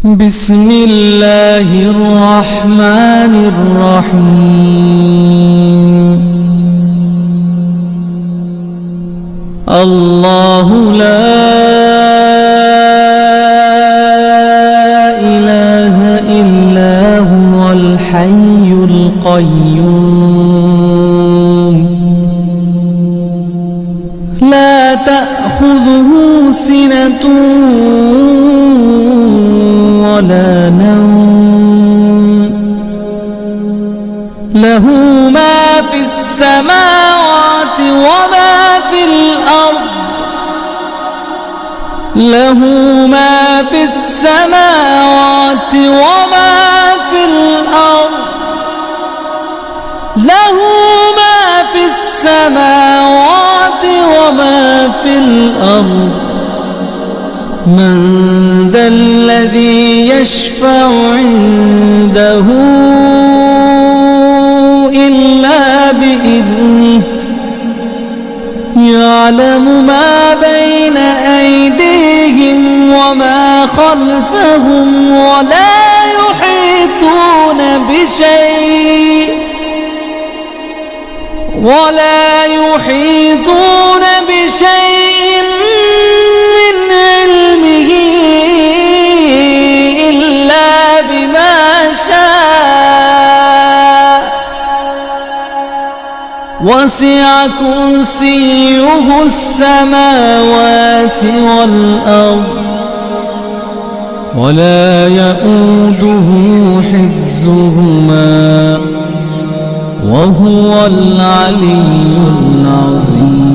بسم الله الرحمن الرحيم. الله لا إله إلا هو الحي القيوم لا تأخذه سنة ولا نوم له ما في السماوات وما في الأرض له ما في السماوات وما في الأرض له ما في السماوات وما في الأرض من ذا الذي يشفع عنده إلا بإذنه يعلم ما بين أيديهم وما خلفهم ولا يحيطون بشيء من علمه إلا بما شاء وسع كرسيه السماوات والأرض ولا يؤوده حفظهما وهو العلي العظيم.